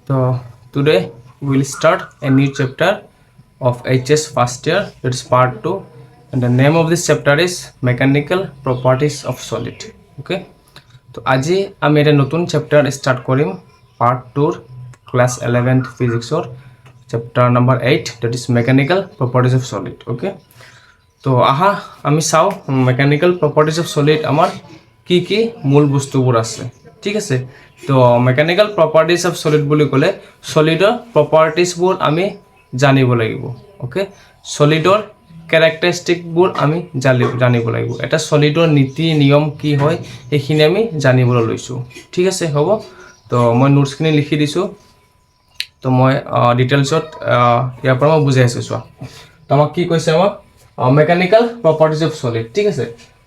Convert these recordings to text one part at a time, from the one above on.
So today we will start a new chapter of HS first year. It's part 2 and the name of this chapter is Mechanical Properties of Solid. Okay. তো আজি আমি এটা নতুন chapter start করিম part 2 class 11th ফিজিক্সর chapter number 8 that is mechanical properties of solid okay তো আহা আমি চাও মেকানিক্যাল প্রপার্টিজ অফ সলিড আমার কি কি মূল বস্তুবোৰ আছে ঠিক আছে তো মেকানিক্যাল প্ৰপাৰ্টিজ অফ সলিড বুলি ক'লে সলিডৰ প্ৰপাৰ্টিজবোৰ আমি জানিব লাগিব ওকে সলিডৰ ক্যাৰেক্টাৰিস্টিকবোৰ আমি জানিব লাগিব এটা সলিডৰ নীতি নিয়ম কি হয় এইখিনি আমি জানিবলৈ লৈছো ঠিক আছে হ'ব তো মই নোটছখিনি লিখি দিছো তো মই ডিটেইলছত ইয়াৰ পৰা মই বুজাই আছো চোৱা তো আমাক কি কৈছে আমাক মেকানিক্যাল প্ৰপাৰ্টিজ অফ সলিড ঠিক আছে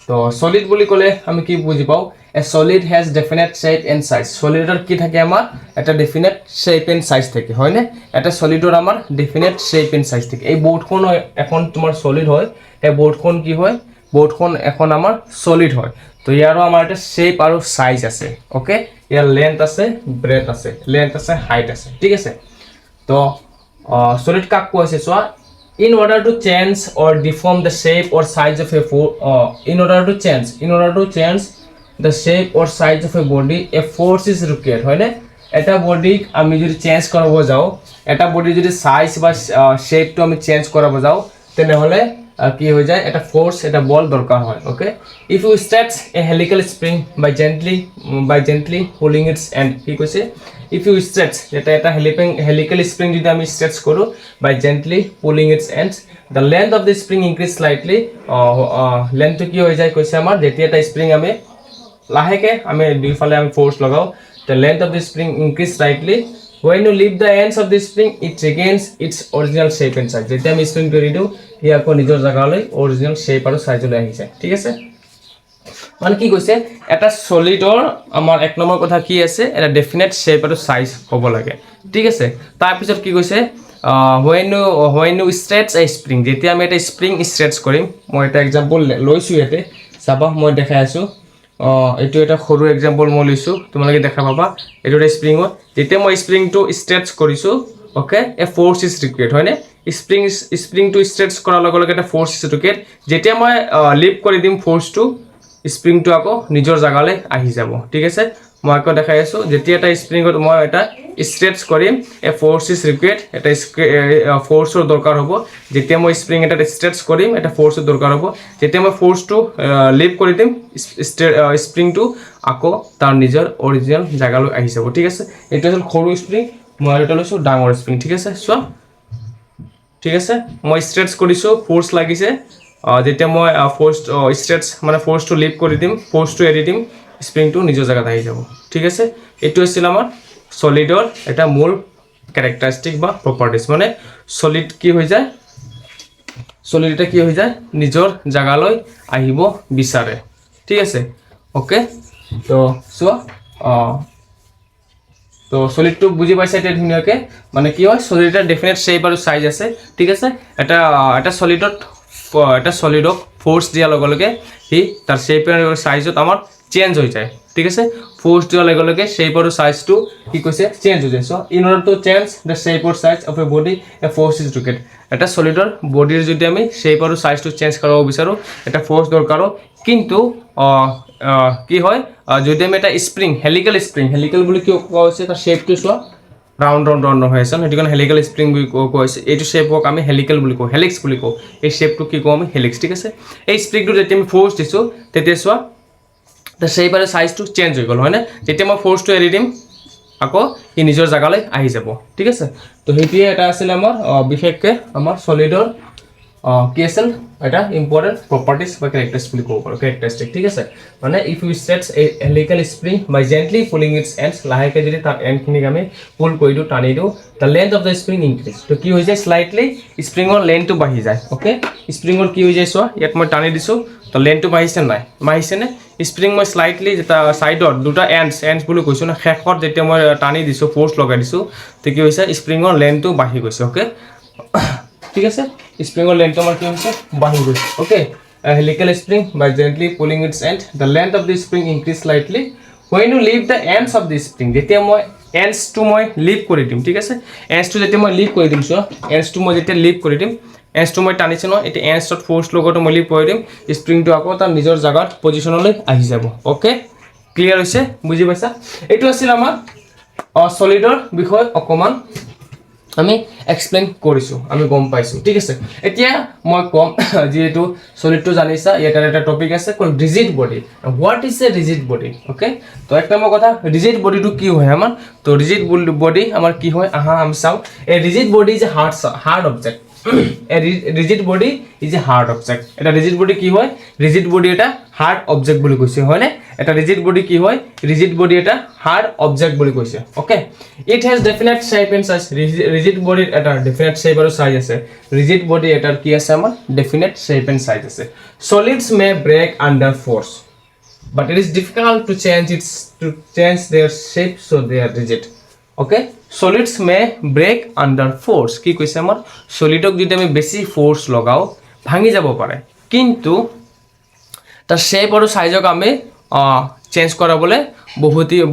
তো সলিড বুলি ক'লে আমি কি বুজি পাও a solid has definite shape and size সলিডৰ কি থাকে আমাৰ এটা ডেফিনেট শেপ এন্ড সাইজ থাকে হয় না এটা সলিডৰ আমাৰ ডেফিনেট শেপ এন্ড সাইজ থাকে এই বোৰ্ডখন এখন তোমাৰ সলিড হয় এই বোৰ্ডখন কি হয় বোৰ্ডখন এখন আমাৰ সলিড হয় তো ইয়াৰো আমাৰ এটা শেপ আৰু সাইজ আছে ওকে ইয়াৰ লেন্থ আছে ব্ৰেথ আছে লেন্থ আছে হাইট আছে ঠিক আছে তো সলিড কাক কৈছে চোৱা in order to change or deform the shape or size of a in order to change the shape or size of a body a force is required হয় না এটা বডি আমি যদি চেঞ্জ করব যাও এটা বডি যদি সাইজ বা শেপটো আমি চেঞ্জ করব যাও তেনে হলে কি হৈ যায় এটা ফোর্স এটা বল দরকার হয় okay if you stretch a helical spring by gently pulling its end কি কৈছে if you stretch এটা helical spring যদি আমি stretch কৰো by gently pulling its ends the length of the spring increase slightly length to কি হৈ যায় কৈছে আমাৰ যেতিয়া এটা স্প্রিং আমি লাহেকে আমি দুইফালে আমি ফোর্স লগাও the length of the spring increase slightly when you leave the ends of the spring it regains its original shape and size যেতিয়া আমি স্প্রিং কৰি দিও ই আকৌ নিজৰ জাগালৈ original shape আৰু size লৈ আহি যায় ঠিক আছে মানে কি কৈছে এটা সলিডৰ আমাৰ এক নম্বৰ কথা কি আছে এটা ডেফিনেট শেপ আৰু সাইজ হ'ব লাগে ঠিক আছে তাৰ পিছত কি কৈছে when you stretch a spring যেতিয়া আমি এটা স্প্রিং স্ট্রেচ কৰিম মই এটা এক্সাম্পল লৈছো ইয়াতে চাবা মই দেখাই আছো এটো এটা সৰু এক্সাম্পল মই লৈছো তোমালোকে দেখা পাবা এটো এটা স্প্ৰিং হয় যেতিয়া মই স্প্ৰিংটো স্ট্ৰেচ কৰিছো okay A force is required হয় নে স্প্ৰিংটো স্ট্ৰেচ কৰাৰ লগে লগে এটা ফোৰ্স ইজ ৰিকুৱাৰ্ড যেতিয়া মই লিভ কৰি দিম ফোৰ্সটো স্প্ৰিংটো আকৌ নিজৰ জাগালৈ আহি যাব ঠিক আছে মই আকৌ দেখাই আছো যেতিয়া এটা স্প্রিংত মই এটা স্ট্রেচ কৰিম এ ফোৰ্স ইজ ৰিকুৱাৰ্ড এটা ফোৰ্সৰ দৰকাৰ হ'ব যেতিয়া মই স্প্ৰিং এটা স্ট্ৰেচ কৰিম এটা ফোৰ্সৰ দৰকাৰ হ'ব যেতিয়া মই ফোৰ্সটো লিভ কৰি দিম স্প্ৰিংটো আকৌ তাৰ নিজৰ অৰিজিনাল জাগালৈ আহি যাব ঠিক আছে এটা হ'ল সৰু স্প্ৰিং মই এটা লৈছো ডাঙৰ স্প্ৰিং ঠিক আছে চোৱা ঠিক আছে মই স্ট্ৰেচ কৰিছো ফোৰ্স লাগিছে যেতিয়া মই ফোৰ্স স্ট্ৰেচ মানে ফোৰ্সটো লিভ কৰি দিম ফোৰ্সটো এৰি দিম স্প্ৰিংটো নিজৰ জাগাত আহি যাব ঠিক আছে এটো আছিল আমাৰ সলিডৰ এটা মূল ক্যারেক্টারিস্টিক বা প্রপার্টিজ মানে সলিড কি হৈ যায় সলিড এটা কি হৈ যায় নিজৰ জাগালৈ আহিব বিচাৰে ঠিক আছে ওকে তো সো তো সলিডটো বুজি পাইছা এটা ধুনিয়াকে মানে কি হয় সলিডৰ ডেফিনেট শেপ আৰু সাইজ আছে ঠিক আছে এটা সলিডক ফোৰ্স দিয়াৰ লগে লগে হি তাৰ শেপ আৰু সাইজত আমাৰ চেঞ্জ হৈ যায় ঠিক আছে ফোৰ্স দিয়াৰ লগে লগে শেপ আৰু সাইজটো কি কৈছে চেঞ্জ হৈ যায় so in order to change the shape or size of A body A force is required এটা সলিডৰ বডিৰ যদি আমি শেপ আৰু সাইজটো চেঞ্জ কৰিব বিচাৰো এটা ফোৰ্স দৰকাৰ কিন্তু কি হয় যদি আমি এটা স্প্ৰিং হেলিক্যাল বুলি কি কোৱা হৈছে তাৰ শেপটো চোৱা ৰাউন্ড হৈ আছে সেইটো কাৰণে হেলিক্যাল স্প্ৰিং বুলি কোৱা হৈছে এইটো শেপক আমি হেলিক্যাল বুলি কওঁ হেলিক্স বুলি কওঁ এই শেপটো কি কওঁ আমি হেলিক্স ঠিক আছে এই স্প্রিংটো যেতিয়া আমি ফোর্স দিছো তেতিয়া চোৱা the shape আৰু সাইজটো চেঞ্জ হৈ গল হয় না যেতিয়া মই ফোৰ্সটো এৰি দিম আকৌ ই নিজৰ জাগালৈ আহি যাব ঠিক আছে তো হেতিয়া এটা আছিল আমাৰ বিশেষকৈ আমাৰ সলিডৰ কি আছিল এটা ইম্পৰ্টেন্ট প্ৰপাৰ্টিজ বা ক্যাৰেক্টাৰিস্টিক বুলি ক'ব পাৰো ক্যাৰেক্টাৰিস্টিক ঠিক আছে মানে if you stretch a helical spring by gently pulling its ends লাহেকে যদি তাৰ এন্ডখিনিক আমি পুল কৰি দিও টানি দিও the length of the spring increase তো কি হৈ যায় স্লাইটলি স্প্ৰিংৰ লেন্থটো বাঢ়ি যায় ওকে স্প্ৰিংৰ কি হৈ যায় চোৱা ইয়াত মই টানি দিছো তো লেন্থটো বাঢ়িছে নাই বাঢ়িছে নে স্প্রিং মই স্লাইটলি যেটা সাইডত দুটা এন্ডস বুলি কৈছো না শেষত যেতিয়া মই টানি দিছো ফোর্স লগাই দিছো তো কি হৈছে স্প্ৰিংৰ লেন্থটো বাঢ়ি গৈছে ওকে ঠিক আছে স্প্ৰিংৰ লেন্থটো আমাৰ কি হৈছে বাঢ়ি গৈছে okay helical spring by gently pulling its end the length of the spring increase slightly when you leave the ends of the spring যেতিয়া মই টো মই লিভ কৰি দিম ঠিক আছে টো যেতিয়া মই লিভ কৰি দিম চোৱা টো মই যেতিয়া লিভ কৰি দিম টো মই টানিছে ন এতিয়া ত ফ'ৰ্চ লগতো মই লিভ কৰি দিম স্প্ৰিংটো আকৌ তাৰ নিজৰ জাগাত পজিশ্যনলৈ আহি যাব ওকে ক্লিয়াৰ হৈছে বুজি পাইছা এইটো আছিল আমাৰ সলিডৰ বিষয় অকমান আমি এক্সপ্লেইন কৰিছো আমি গম পাইছো ঠিক আছে এতিয়া মই কম যেহেতু সলিডটো জানিছা ইয়াৰ এটা টপিক আছে কোন rigid body what is a rigid body okay তো এক নম্বৰ কথা ৰিজিড বডিটো কি হয় আমাৰ তো ৰিজিড বডি আমাৰ কি হয় আহা আমি চাও a rigid body is a hard object a rigid body is a hard object এটা rigid body কি হয় rigid body এটা hard object বুলি কৈছে হয় না এটা rigid body কি হয় rigid body এটা hard object বুলি কৈছে okay it has definite shape and size rigid body এটা definite shape আৰু size আছে rigid body এটাৰ কি আছে আমাৰ definite shape and size আছে solids may break under force but it is difficult to change their shape so they are rigid okay solids may break under force কি কৈছে আমাৰ সলিডক যদি আমি বেছি ফোৰ্স লগাও ভাঙি যাব পাৰে কিন্তু তাৰ শেপ আৰু সাইজক আমি চেঞ্জ কৰাবলে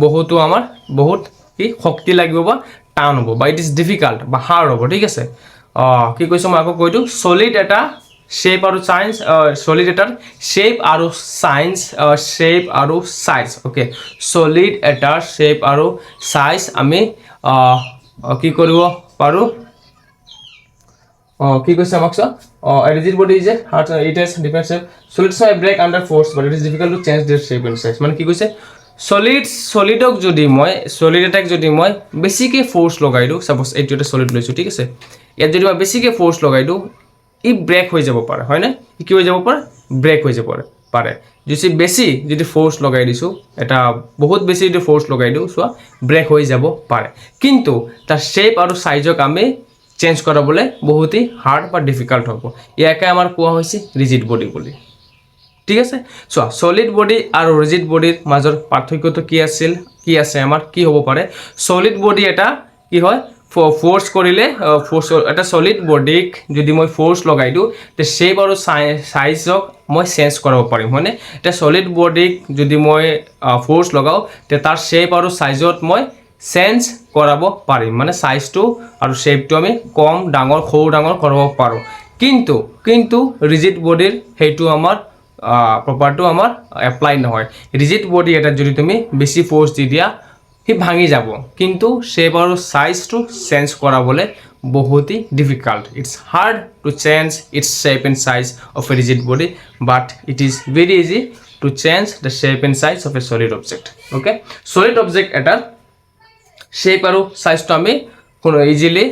বহুতো আমাৰ বহুত কি শক্তি লাগিব বা টান হ'ব বা ইট ইজ ডিফিকাল্ট বা হাৰ্ড হ'ব ঠিক আছে কি কৈছো মই আকৌ কৈটো সলিড এটা shape আৰু সাইজ সলিড এটাৰ shape আৰু সাইজ ওকে সলিড এটাৰ shape আৰু সাইজ আমি কি কৰিব পাৰো কি কৈছে আমাক a rigid body is a hard it has different shape solids may break under force but it is difficult to change their shape and size মানে কি কৈছে সলিডক যদি মই সলিড এটাক যদি মই বেছিকে ফোর্স লগাই দিও সাপোজ এইটো এটা সলিড লৈছো ঠিক আছে ইয়াত যদি মই বেছিকে ফোর্স লগাই দিও ই ব্রেক হৈ যাব পাৰে হয় না ই কি হৈ যাব পাৰে ব্ৰেক হৈ যাব পাৰে যদি ফোৰ্স লগাই দিছো এটা বহুত বেছি যদি ফোৰ্স লগাই দিও সো ব্ৰেক হৈ যাব পাৰে কিন্তু তাৰ শেপ আৰু সাইজক আমি চেঞ্জ কৰাবলে বহুতই হাৰ্ড বা ডিফিকাল্ট হ'ব ইয়াকে আমাৰ কোৱা হৈছে ৰিজিড বডি বুলি ঠিক আছে সো সলিড বডি আৰু ৰিজিড বডিৰ মাজৰ পাৰ্থক্যটো কি আছে আমাৰ কি হ'ব পাৰে সলিড বডি এটা কি হয় ফোৰ্স কৰিলে ফোৰ্স এটা সলিড বডিক যদি মই ফোৰ্স লগাই দিও তে শেপ আৰু সাইজক মই চেঞ্জ কৰাব পাৰিম মানে এটা সলিড বডিক যদি মই ফোৰ্স লগাও তে তাৰ শেপ আৰু সাইজত মই চেঞ্জ কৰাব পাৰিম মানে সাইজটো আৰু শেপটো আমি কম ডাঙৰ কৰাব পাৰো কিন্তু ৰিজিড বডিৰ হেইটো আমাৰ প্ৰপাৰটো আমাৰ এপ্লাই নহয় ৰিজিড বডি এটা যদি তুমি বেছি ফোৰ্স দি দিয়া হি ভাঙি যাব কিন্তু শেপ আৰু সাইজটো চেঞ্জ কৰাবলে বহুতই difficult it's hard to change its shape and size of a rigid body but it is very easy to change the shape and size of a solid object okay solid object এটা shape আৰু সাইজটো আমি কোনো easily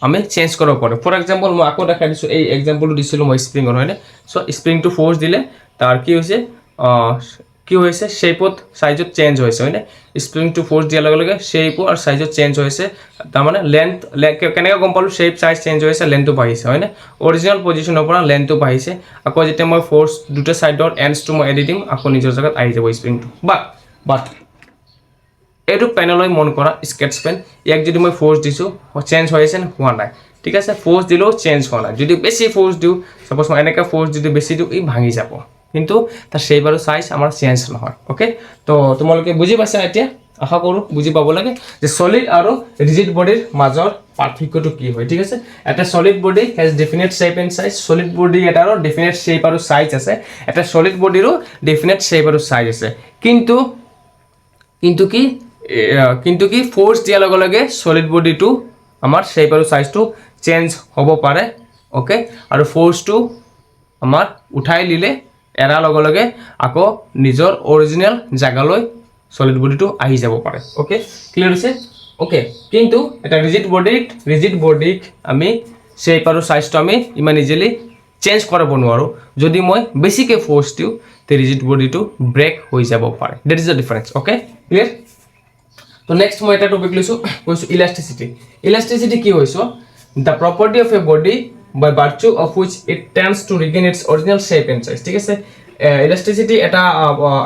আমি change কৰিব পাৰো for example মই আকৌ দেখাই দিছো এই এক্সাম্পলটো দিছিলো মই স্প্ৰিংৰ হয়নে সো স্প্ৰিংটো ফোৰ্স দিলে তাৰ কি হৈছে শেপত সাইজত চেঞ্জ হৈছে হয়নে স্প্ৰিংটো ফোৰ্স দিয়াৰ লগে লগে শেপ আৰু সাইজত চেঞ্জ হৈছে তাৰ মানে লেন্থ কেনেকৈ গম পালো শেপ সাইজ চেঞ্জ হৈছে লেন্থটো বাঢ়িছে হয়নে অৰিজিনাল পজিশনৰ পৰা লেন্থটো বাঢ়িছে আকৌ যেতিয়া মই ফোৰ্স দুটা সাইডৰ এন্ডছটো মই এডি দিম আকৌ নিজৰ জায়গাত আহি যাব স্প্ৰিংটো বাট এইটো পেনলৈ মন কৰা স্কেচ পেন ইয়াক যদি মই ফোৰ্স দিছো চেঞ্জ হৈছে হোৱা নাই ঠিক আছে ফোৰ্স দিলেও চেঞ্জ হোৱা নাই যদি বেছি ফোৰ্স দিও সাপোজ মই এনেকা ফোৰ্স যদি বেছি দিও ই ভাঙি যাব কিন্তু তাৰ শেপ আৰু সাইজ আমাৰ চেঞ্জ নহয় ওকে তো তোমালোকে বুজি পাইছা এতিয়া আশা কৰো বুজি পাব লাগে যে সলিড আৰু ৰিজিড বডিৰ মাজৰ পাৰ্থক্যটো কি হয় ঠিক আছে এটা solid body has definite shape and size solid body এটাৰো ডেফিনেট শেপ আৰু সাইজ আছে এটা সলিড বডিৰো ডেফিনেট শেপ আৰু সাইজ আছে কিন্তু কি ফোৰ্স দিয়াৰ লগে লগে সলিড বডিটো আমাৰ শেপ আৰু সাইজটো চেঞ্জ হ'ব পাৰে ওকে আৰু ফোৰ্সটো আমাৰ উঠাই লিলে এৰা লগে লগে আকৌ নিজৰ অৰিজিনাল জাগালৈ সলিড বডিটো আহি যাব পাৰে ওকে ক্লিয়াৰ হৈছে ওকে কিন্তু এটা ৰিজিড বডিক আমি শেপ আৰু সাইজটো আমি ইমান ইজিলি চেঞ্জ কৰাব নোৱাৰো যদি মই বেছিকে ফোৰ্স দিও তে ৰিজিড বডিটো ব্ৰেক হৈ যাব পাৰে that is the difference okay clear তো নেক্সট মই এটা টপিক লৈছো কৈছো ইলাস্টিসিটি কি হৈছো the property of a body by virtue of which it tends to regain its original shape and size ঠিক আছে ইলাস্টিসিটি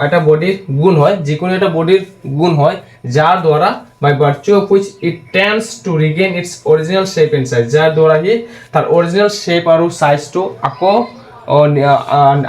এটা বডিৰ গুণ হয় যিকোনো এটা বডিৰ গুণ হয় যাৰ দ্বাৰা by virtue of which it tends to regain its original shape and size যাৰ দ্বাৰা হি তাৰ অৰিজিনাল shape আৰু size টো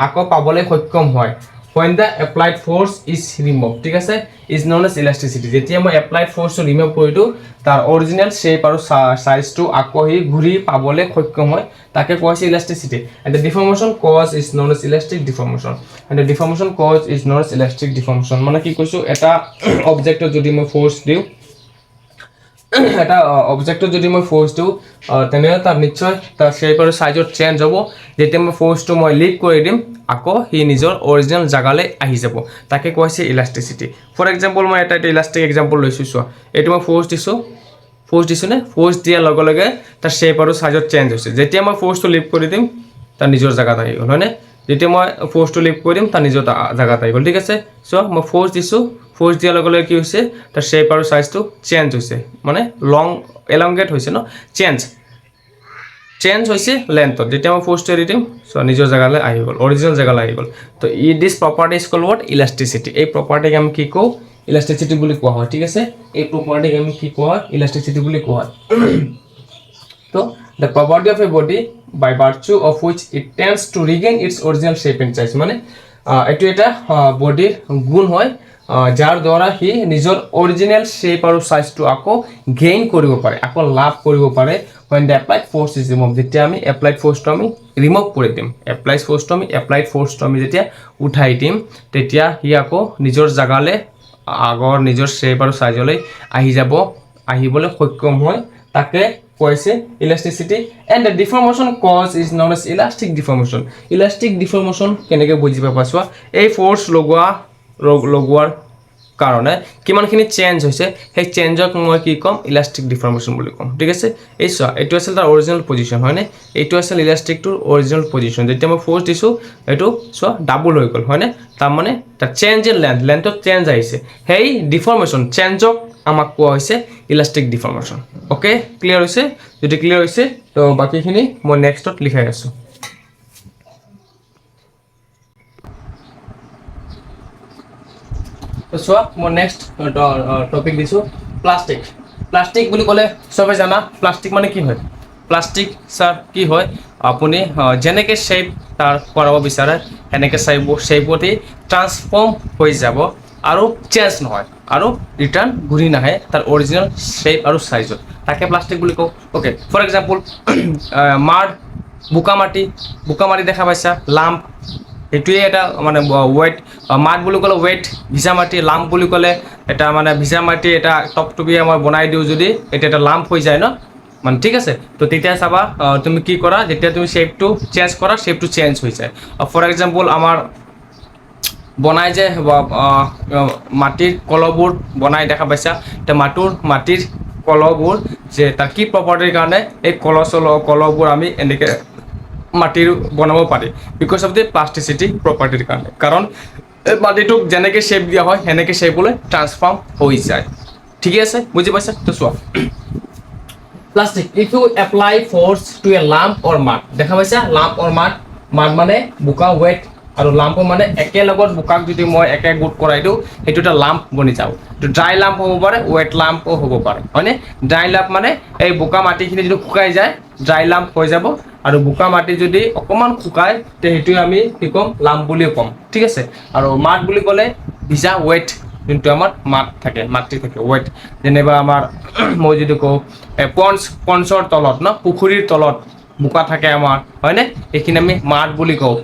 আকৌ পাবলৈ সক্ষম হয় when the applied force is removed ঠিক আছে is known as elasticity যেতিয়া মই applied force টো ৰিমুভ কৰি দিও তাৰ অৰিজিনাল শেপ আৰু সাইজটো আকৌ হি ঘূৰি পাবলৈ সক্ষম হয় তাকে কোৱা হৈছে elasticity and the deformation cause is known as elastic deformation and the deformation cause is known as elastic deformation মানে কি কৈছো এটা অবজেক্টত যদি মই ফোর্স দিও এটা অবজেক্টত যদি মই ফোর্স দিও তেনেহলে তাৰ নিশ্চয় তাৰ শেপ আৰু সাইজৰ চেঞ্জ হ'ব যেতিয়া মই ফোৰ্সটো মই লিভ কৰি দিম আকৌ হি নিজৰ অৰিজিনাল জাগালৈ আহি যাব তাকে কোৱা হৈছে ইলাস্টিসিটি ফৰ এক্সাম্পল মই এটা ইলাস্টিক এক্সাম্পল লৈছো চোৱা এটো মই ফোৰ্স দিছো নে ফোৰ্স দিয়াৰ লগে লগে তাৰ শেপ আৰু সাইজৰ চেঞ্জ হৈছে যেতিয়া মই ফোৰ্সটো লিভ কৰি দিম তাৰ নিজৰ জাগাত আহি গ'ল হয়নে যেতিয়া মই ফোৰ্সটো লিভ কৰি দিম তাৰ নিজৰ জাগাত আহি গ'ল ঠিক আছে সো মই ফোৰ্স দিছো ফোৰ্স দিয়াৰ লগে লগে কি হৈছে তাৰ শেপ আৰু সাইজটো চেঞ্জ হৈছে মানে লং এলংগেট হৈছে ন চেঞ্জ হৈছে লেন্থত যেতিয়া মই ফোর্সটো এৰি দিম সো নিজৰ জাগালৈ আহি গ'ল অৰিজিনাল জাগালৈ আহি গ'ল তো this property is called what elasticity এই প্ৰপাৰ্টিক আমি কি কওঁ ইলাস্টিসিটি বুলি কোৱা হয় ঠিক আছে এই প্ৰপাৰ্টিক আমি কি কোৱা হয় ইলাস্টিসিটি বুলি কোৱা হয় তো the property of a body by virtue of which it tends to regain its original shape and size মানে এটো এটা বডিৰ গুণ হয় যাৰ দ্বাৰা হি নিজৰ অৰিজিনাল শেপ আৰু সাইজটো আকৌ গেইন কৰিব পাৰে আকৌ লাভ কৰিব পাৰে when the applied force is removed যেতিয়া আমি applied force টো আমি ৰিমুভ কৰি দিম applied force টো আমি যেতিয়া উঠাই দিম তেতিয়া হি আকৌ নিজৰ জাগালৈ আগৰ নিজৰ শেপ আৰু সাইজলৈ আহিবলৈ সক্ষম হয় তাকে কৈছে elasticity and the deformation cause is known as elastic deformation কেনেকৈ বুজিবা পাছোৱা এই ফোৰ্স লগোৱাৰ কাৰণে কিমানখিনি চেঞ্জ হৈছে সেই চেঞ্জক মই কি কম ইলাস্টিক ডিফৰ্মেশন বুলি কম ঠিক আছে এই সো এটো আছিল তাৰ অৰিজিনাল পজিশন হয় নে এটো আছিল ইলাস্টিকটোৰ অৰিজিনাল পজিশন যেতিয়া মই ফোৰ্স দিছো এটো সো ডাবল হৈ গ'ল হয় নে তাৰ মানে তাৰ চেঞ্জ ইন লেন্থত চেঞ্জ আহিছে সেই ডিফৰ্মেশন চেঞ্জক আমাক কোৱা হৈছে ইলাস্টিক ডিফৰ্মেশন ওকে ক্লিয়াৰ হৈছে যদি ক্লিয়াৰ হৈছে তো বাকিখিনি মই নেক্সটত লিখাই আছো তো সো মই নেক্সট টপিক দিছো প্লাষ্টিক বুলি ক'লে সবে জানা প্লাষ্টিক মানে কি হয় প্লাষ্টিক স্যার কি হয় আপুনি যেনেকৈ শেপ তাৰ কৰাব বিচাৰে এনেকৈ শেপতে ট্ৰান্সফৰ্ম হৈ যাব আৰু চেঞ্জ নহয় আৰু ৰিটাৰ্ণ ঘূৰি নাহে তাৰ অৰিজিনাল শেপ আৰু সাইজত তাকে প্লাষ্টিক বুলি কওঁ ওকে ফৰ এক্সাম্পল বোকা মাটি দেখা পাইছা লাম্প এটোৱে এটা মানে ওয়েট মাট বুলি ক'লে ওয়েট ভিজা মাটি লাম্প বুলি ক'লে এটা মানে ভিজা মাটি এটা টপটপিয়ে মই বনাই দিওঁ যদি এটা এটা লাম্প হৈ যায় ন মানে ঠিক আছে তো তেতিয়া চাবা তুমি কি কৰা যেতিয়া তুমি শেপটো চেঞ্জ কৰা শেপটো চেঞ্জ হৈ যায় ফৰ এক্সাম্পল আমাৰ বনাই যে মাটিৰ কলবোৰ বনাই দেখা পাইছা তে মাটিৰ কলবোৰ যে তাৰ কি প্ৰপাৰ্টিৰ কাৰণে এই কলবোৰ আমি এনেকৈ মাটিৰ বনাব পাৰি বিকজ অফ দি প্লাস্টিসিটি প্ৰপাৰ্টিৰ কাৰণে কাৰণ এই মাটিটোক যেনেকৈ শেপ দিয়া হয় সেনেকৈ শেপলৈ ট্ৰান্সফৰ্ম হৈ যায় ঠিক আছে বুজি পাইছা তো চোৱা plastic if you apply force to a lump or mud দেখা পাইছা লাম্প অৰ মাড মানে বোকা ওয়েট আৰু লাম্প মানে একেলগত বোকাক যদি মই একে গোট কৰাই দিওঁ সেইটো এটা লাম্প বনি যাব তো ড্ৰাই লাম্প হ'ব পাৰে ওয়েট লাম্পও হ'ব পাৰে হয়নে ড্ৰাই লাম্প মানে এই বোকা মাটিখিনি যদি শুকাই যায় ড্ৰাই লাম্প হৈ যাব আৰু বোকা মাটি যদি অকমান শুকায় তে সেইটো আমি কি কম লাম্প বুলি কম ঠিক আছে আৰু মাড বুলি ক'লে ভিজা ওয়েট যোনটো আমাৰ মাটি থাকে ওয়েট যেনেবা আমাৰ মই যদি কওঁ পঞ্চৰ তলত ন পুখুৰীৰ তলত বোকা থাকে আমাৰ হয়নে এইখিনি আমি মাড বুলি কওঁ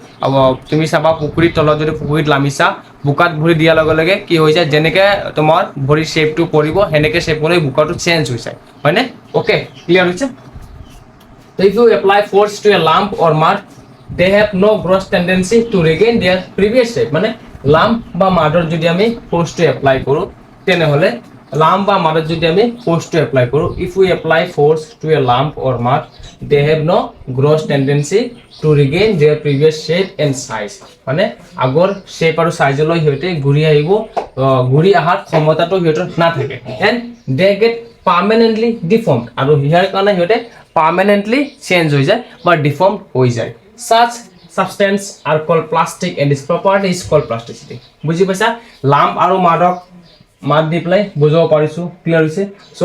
তুমি চাবা পুখুৰীৰ তলত যদি পুখুৰীত লামিছা বোকাত ভৰি দিয়াৰ লগে লগে কি হৈ যায় যেনেকৈ তোমাৰ ভৰিৰ শেপটো পৰিব সেনেকৈ শেপলৈ বোকাটো চেঞ্জ হৈ যায় হয়নে ওকে ক্লিয়াৰ হৈছে So if you apply force to a lump or mud, they have no gross tendency to regain their previous shape. মানে lump বা mudৰ যদি আমি force to apply কৰো তেনেহলে lump বা mudৰ যদি আমি force to apply কৰো if we apply force to a lump or mud, they have no gross tendency to regain their previous shape and size. মানে আগৰ shape আৰু size লৈ হিতে ঘূৰি আহাৰ ক্ষমতাটো হিতৰ নাথাকে and they get permanently deformed আৰু হিয়াৰ কাৰণে হিতে permanently change হৈ যায় বা deformed হৈ যায় such substance are called plastic and this property is called plasticity বুজি পাইছা লাম্প আৰু মাড দি প্লাই বুজাব পাৰিছো ক্লিয়াৰ হৈছে সো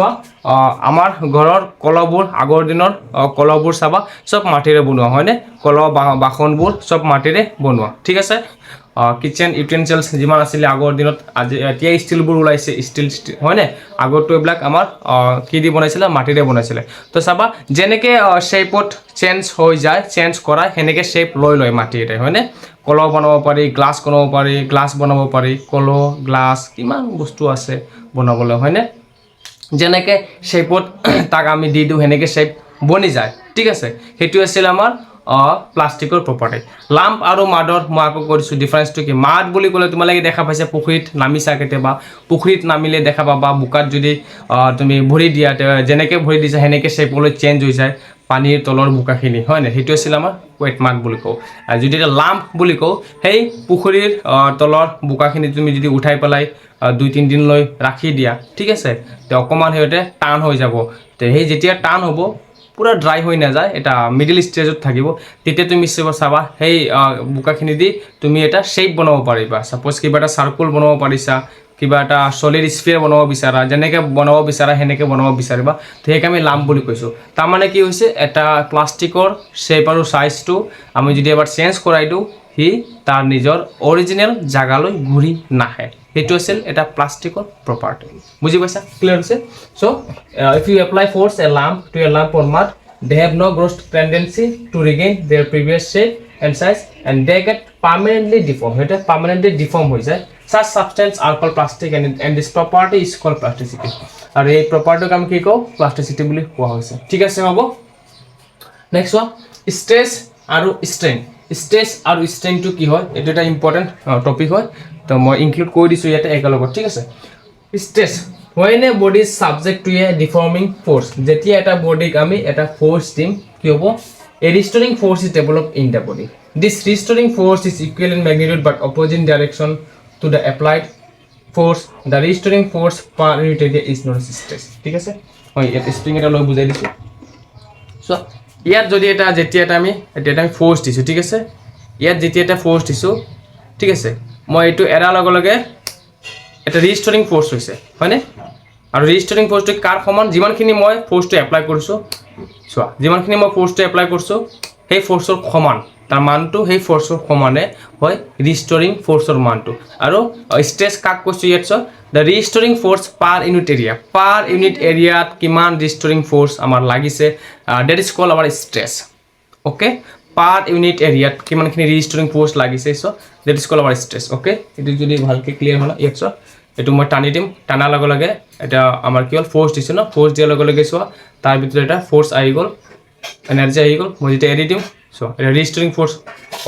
আমাৰ ঘৰৰ কলবোৰ আগৰ দিনৰ কলবোৰ চাবা সব মাটিৰে বনোৱা হয়নে কল বাখনবোৰ সব মাটিৰে বনোৱা ঠিক আছে কিচেন ইউটেনচিলছ যিমান আছিলে আগৰ দিনত আজি এতিয়া ষ্টিলবোৰ ওলাইছে ষ্টিল হয়নে আগৰটো এইবিলাক আমাৰ কি দি বনাইছিলে মাটিৰে বনাইছিলে তো চাবা যেনেকৈ শ্বেপত চেঞ্জ হৈ যায় চেঞ্জ কৰা সেনেকৈ শ্বেপ লৈ লয় মাটিৰে হয়নে কলহ বনাব পাৰি গ্লাছ বনাব পাৰি কলহ গ্লাছ কিমান বস্তু আছে বনাবলৈ হয়নে যেনেকৈ শ্বেপত তাক আমি দি দিওঁ সেনেকৈ শ্বেপ বনি যায় ঠিক আছে সেইটো আছিল আমাৰ প্লাষ্টিকৰ প্ৰপাৰ্টি লাম্প আৰু মাডৰ মই আকৌ কৰিছোঁ ডিফাৰেঞ্চটো কি মাড বুলি ক'লে তোমালোকে দেখা পাইছা পুখুৰীত নামিছা কেতিয়াবা পুখুৰীত নামিলে দেখা পাবা বোকাত যদি তুমি ভৰি দিয়া যেনেকৈ ভৰি দিছা সেনেকৈ শ্বেপলৈ চেঞ্জ হৈ যায় পানীৰ তলৰ বোকাখিনি হয় নাই সেইটো আছিল আমাৰ ৱেট মাড বুলি কওঁ আৰু যদি এটা লাম্প বুলি কওঁ সেই পুখুৰীৰ তলৰ বোকাখিনি তুমি যদি উঠাই পেলাই 2-3 দিনলৈ ৰাখি দিয়া ঠিক আছে তে অকণমান সিহঁতে টান হৈ যাব তে সেই যেতিয়া টান হ'ব পুৰা ড্ৰাই হৈ নাযায় এটা মিডিল ষ্টেজত থাকিব তেতিয়া তুমি চাবা সেই বোকাখিনি দি তুমি এটা শ্বেপ বনাব পাৰিবা সাপোজ কিবা এটা সাৰ্কুল বনাব পাৰিছা কিবা এটা সলিড স্ফিয়াৰ বনাব বিচাৰা যেনেকৈ বনাব বিচাৰা সেনেকৈ বনাব বিচাৰিবা তো সেইকাৰণে আমি লাম্প বুলি কৈছোঁ তাৰমানে কি হৈছে এটা প্লাষ্টিকৰ শ্বেপ আৰু সাইজটো আমি যদি এবাৰ চেঞ্জ কৰাই দিওঁ সি তাৰ নিজৰ অৰিজিনেল জাগালৈ ঘূৰি নাহে সেইটো আছিল এটা প্লাষ্টিকৰ প্ৰপাৰ্টি বুজি পাইছা ক্লিয়াৰ হৈছে so if you apply force a lamp to a lamp or mud they have no growth tendency to regain their previous shape and size and they get permanently deformed এটা permanently deform হৈ যায় such substance are called plastic and this property is called plasticity আৰু এই প্ৰপাৰ্টিক আমি কি কওঁ plasticity বুলি কোৱা হৈছে ঠিক আছে হ'ব নেক্সট ওয়ান স্ট্ৰেছ আৰু ষ্ট্ৰেইন স্ট্ৰেছ আৰু ষ্ট্ৰেইনটো কি হয় এটা এটা ইম্পৰ্টেন্ট টপিক হয় তো মই ইনক্লুড কৰি দিছোঁ ইয়াতে একেলগত ঠিক আছে স্ট্ৰেছ when a body is subject to a deforming force যেতিয়া এটা বডিক আমি এটা ফোর্স দিম কি হ'ব a restoring force is developed in the body this restoring force is equal in magnitude but opposite direction to the applied force the restoring force per unit area is known as stress ঠিক আছে হয় এটা spring এটা লৈ বুজাই দিছোঁ so ইয়াত যদি এটা যেতিয়া এটা আমি ফোর্স দিছো ঠিক আছে ইয়াত যেতিয়া এটা ফোর্স দিছো ঠিক আছে মই এইটো এৰা লগে লগে এটা ৰিস্টোৰিং ফোৰ্স হৈছে হয়নে আৰু ৰিস্টোৰিং ফোৰ্সটো কাৰ সমান যিমানখিনি মই ফোৰ্সটো এপ্লাই কৰিছো চোৱা যিমানখিনি মই ফোৰ্সটো এপ্লাই কৰিছো সেই ফোৰ্সৰ সমান তাৰ মানটো সেই ফোৰ্সৰ সমানে হয় ৰিস্টোৰিং ফোৰ্সৰ মানটো আৰু স্ট্ৰেছ কাক কৈছো ইয়াত চোৱা the restoring force per unit এৰিয়াত কিমান ৰিস্টোৰিং ফোৰ্স আমাৰ লাগিছে that is called our stress okay per unit এৰিয়াত কিমানখিনি ৰিস্টোৰিং ফোৰ্স লাগিছে so that is called our stress okay এটো যদি ভালকে ক্লিয়াৰ হলা ইয়াত চোৱা এটো মই টানি দিম টানাৰ লগে লগে এটা আমাৰ কি হল ফোৰ্স দিছে ন ফোৰ্স দিয়াৰ লগে লগে চোৱা তাৰ ভিতৰত এটা ফোৰ্স আহি গল এনাৰ্জি আহি গল মই যেতিয়া এৰি দিম সো এটা ৰিস্টোৰিং ফোৰ্স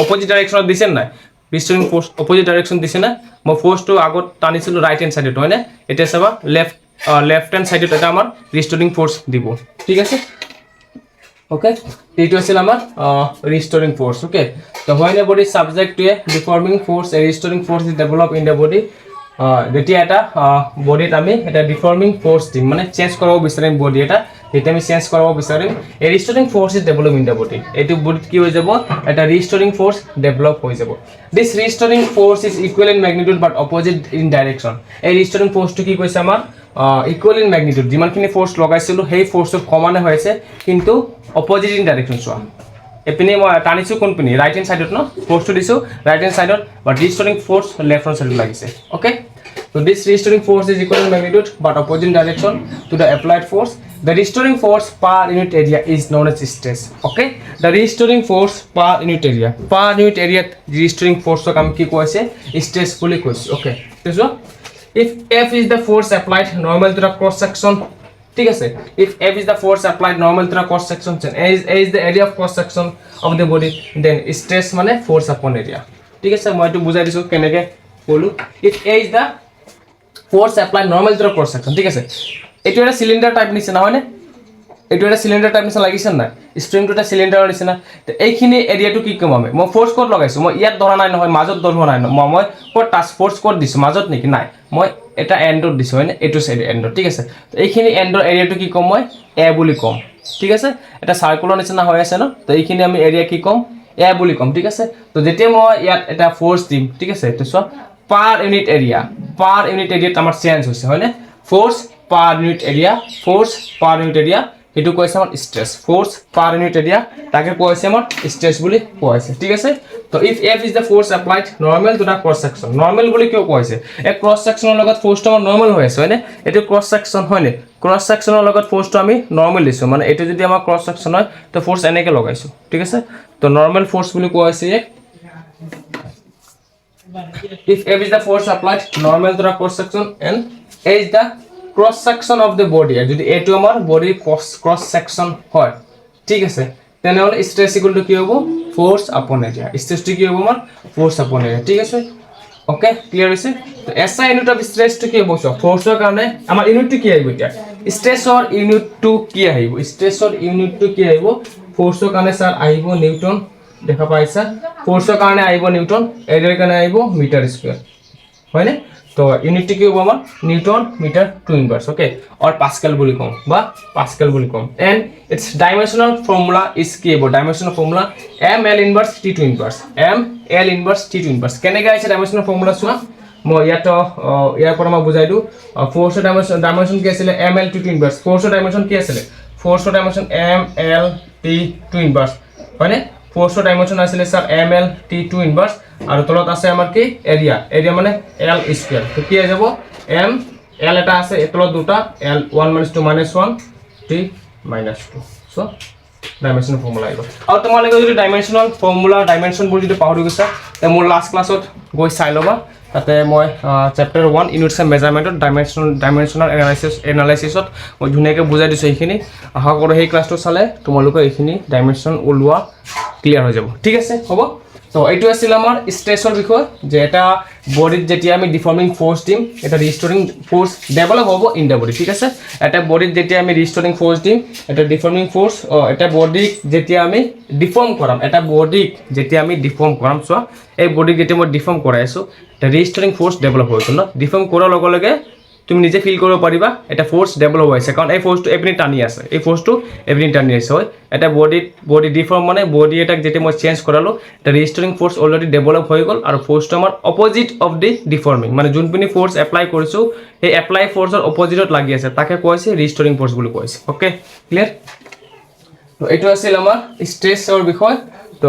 অপোজিট ডাইৰেকশনত দিছে নাই ৰিস্টোৰিং ফোৰ্স অপোজিট ডাইৰেকশন দিছে না মই ফোৰ্সটো আগত টানিছিলো ৰাইট হ্যান্ড সাইডত হয় না এটা চাবা লেফট হ্যান্ড সাইডত এটা আমাৰ ৰিস্টোৰিং ফোৰ্স দিব ঠিক আছে okay এইটো আছিল আমাৰ ৰিস্টোৰিং force okay so when a body is subject to a deforming force a restoring force is developed in the body যেতিয়া এটা বডিত আমি এটা ডিফর্মিং ফোর্স দিম মানে চেঞ্জ কৰাব বিচাৰিম বডি এটা যেতিয়া আমি চেঞ্জ কৰাব বিচাৰিম a restoring force is develop in the body এইটো বডিত কি হৈ যাব এটা ৰিস্টোৰিং ফোৰ্স ডেভেলপ হৈ যাব this restoring force is equal in magnitude but opposite in direction এই ৰিস্টোৰিং ফোৰ্সটো কি কৈছে আমাৰ ইকুৱেল ইন ম্যাগনিটিউড যিমানখিনি ফোৰ্স লগাইছিলো সেই ফোৰ্সৰ সমানে হৈছে কিন্তু অপোজিট ইন ডাইৰেকশন চোৱা এপিনে মই টানিছো কোন পিনে রাইট হ্যান্ড সাইডত ন ফোর্সটো দিছো রাইট হ্যান্ড সাইডত বাট রিস্টোরিং ফোর্স লেফট হ্যান্ড সাইডত লাগিছে okay so this restoring force is equal in magnitude but opposite direction to the applied force the restoring force per unit area is known as stress okay the restoring force per unit area restoring force ক আমি কি কৈছে stress বুলি কৈছে okay so if F is the force applied normal to the cross section ঠিক আছে if F is the force applied normal to the cross section then A is the area of cross section of the body then stress মানে force upon area ঠিক আছে মই এটো বুজাই দিছো কেনেকে বলু if A is the force applied normal to the cross section ঠিক আছে এটো এটা সিলিন্ডার টাইপ নিছে না হয়নে এটো এটা সিলিন্ডার টাইপ নিছে লাগিছে না স্প্রিংটো এটা সিলিন্ডাৰৰ নিছে না তো এইখিনি এৰিয়াটো কি কমামে মই ফোৰ্স কোড লগাইছো মই ইয়াত ধৰা নাই নহয় মাজত ধৰা নাই মই কোড টাচ ফোর্স কোড দিছো মাজত নেকি নাই মই এটা এন্ডত দিছো হয়নে এটো সাইড এন্ডত ঠিক আছে তো এইখিনি এন্ডৰ এৰিয়াটো কি কম মই এ বুলি কম ঠিক আছে এটা সাৰ্কুলৰ নিচিনা হৈ আছে ন তো এইখিনি আমি এৰিয়া কি কম এ বুলি কম ঠিক আছে তো যেতিয়া মই ইয়াত এটা ফোর্স দিম ঠিক আছে তো সব পার ইউনিট এরিয়াত আমার চেঞ্জ হৈছে হয়নে ফোর্স পার ইউনিট এরিয়া সেইটো কৈছে আমাৰ স্ট্ৰেছ ফোৰ্স পাৰ ইউনিট এৰিয়া তাকে কৈছে আমাৰ স্ট্রেস বুলি কৈছে ঠিক আছে তো if F is the force applied normal to the cross section normal বুলি কিয় কৈছে এই ক্রস সেকশনৰ লগত ফোৰ্সটো আমাৰ নৰমাল হৈ আছে হয়নে এটো ক্ৰস সেকশন হয়নে ক্ৰস সেকশনৰ লগত ফোৰ্সটো আমি নৰমাল দিছো মানে এটো যদি আমাৰ ক্রস সেকশন হয় তো ফোর্স এনেকে লগাইছো ঠিক আছে তো নরমাল ফোর্স বুলি কৈছে if F is the force applied normal to the cross section and A is the cross section of the body যদি এটো আমাৰ বডি ক্রস সেকশন হয় ঠিক আছে তেনেহলে স্ট্রেস ইকুয়াল টু কি হবে ফোর্স আপন এরিয়া স্ট্রেসটি কি হবে আমাৰ ফোর্স আপন এরিয়া ঠিক আছে ওকে ক্লিয়ার হৈছে তো SI ইউনিট অফ স্ট্রেস টু কি হ'ব ফোৰ্সৰ কাৰণে আমাৰ ইউনিটটো কি আহিব এতিয়া স্ট্ৰেসৰ ইউনিটটো কি আহিব স্ট্ৰেসৰ ইউনিটটো কি আহিব ফোৰ্সৰ কাৰণে স্যাৰ আহিব নিউটন দেখা পাইছা ফোৰ্সৰ কাৰণে আহিব নিউটন এৰিয়াৰ কাৰণে আহিব মিটাৰ স্কয়াৰ হয়নে তো ইউনিটটো কি হ'ব আমাৰ newton metre to inverse okay और পাস্কেল বুলি কম বা পাস্কেল বুলি কম and its dimensional formula is কি হ'ব dimensional formula ml inverse t2 inverse ml inverse t2 inverse কেনেকৈ আহিছে ডাইমেনশনাল ফর্মুলা চোৱা মই ইয়াৰ পৰা মই বুজাই দিও ফোৰ্সৰ ডাইমেনশন কি আছিল ml t2 ইনভাৰ্স ফোৰ্সৰ ডাইমেনশন কি আছিল ফোৰ্সৰ ডাইমেনশন ml t2 ইনভাৰ্স হয়নে ফোৰ্সৰ ডাইমেনশন আছিল স্যাৰ ml t2 ইনভাৰ্স আৰু তলত আছে আমাৰ কি এৰিয়া এৰিয়া মানে l স্কয়ার তো কি হৈ যাব m l এটা আছে তলত দুটা l 1 - 2 - 1 t - 2 so dimensional formula আহিব আৰু তোমালোকে যদি ডাইমেনশনাল ফৰ্মুলা ডাইমেনশন বোৰ যদি পাহৰি গৈছা তে মোৰ লাষ্ট ক্লাছত গৈ চাই লবা তাতে মই চ্যাপ্টার 1 ইউনিটস অফ মেজারমেন্টত ডাইমেনশনাল এনালাইসিসত মই ধুনিয়াকৈ বুজাই দিছো এইখিনি আশা কৰো সেই ক্লাছটো চালে তোমালোকে এইখিনি ডাইমেনশন ওলোৱা ক্লিয়াৰ হৈ যাব ঠিক আছে হ'ব তো এইটো আছিল আমাৰ স্ট্ৰেসৰ বিষয় যে এটা বডিত যেতিয়া আমি ডিফর্মিং ফোর্স দিম এটা রিস্টোরিং ফোর্স ডেভেলপ হ'ব ইন দা বডি ঠিক আছে এটা বডিত যেতিয়া আমি রিস্টোরিং ফোর্স দিম এটা ডিফর্মিং ফোর্স এটা বডিক যেতিয়া আমি ডিফর্ম কৰাম এটা বডিক যেতিয়া আমি ডিফৰ্ম কৰাম সো এই বডিক যেতিয়া মই ডিফৰ্ম কৰাইছো এটা ৰিস্টোৰিং ফোৰ্স ডেভেলপ হৈ গ'ল ডিফৰ্ম কৰাৰ লগে লগে তুমি নিজে ফিল কৰিব পাৰিবা এটা ফোৰ্স ডেভেলপ হৈছে কাৰণ এই ফোর্সটো এপিনি টানি আছে এই ফোর্সটো এপিনি টানি আছে হয় এটা বডি ডিফর্ম মানে বডি এটাক যেতিয়া মই চেঞ্জ কৰালো এটা ৰিস্টোৰিং ফোৰ্স অলৰেডি ডেভেলপ হৈ গ'ল আৰু ফোৰ্সটো আমাৰ অপোজিট অফ দি ডিফৰ্মিং মানে যোনপিনি ফোৰ্স এপ্লাই কৰিছো এই এপ্লাই ফোৰ্সৰ অপোজিটত লাগি আছে তাকে কৈছে ৰিস্টোৰিং ফোৰ্স বুলি কৈছে ওকে ক্লিয়াৰ তো এইটো আছিল আমাৰ স্ট্ৰেসৰ বিষয় তো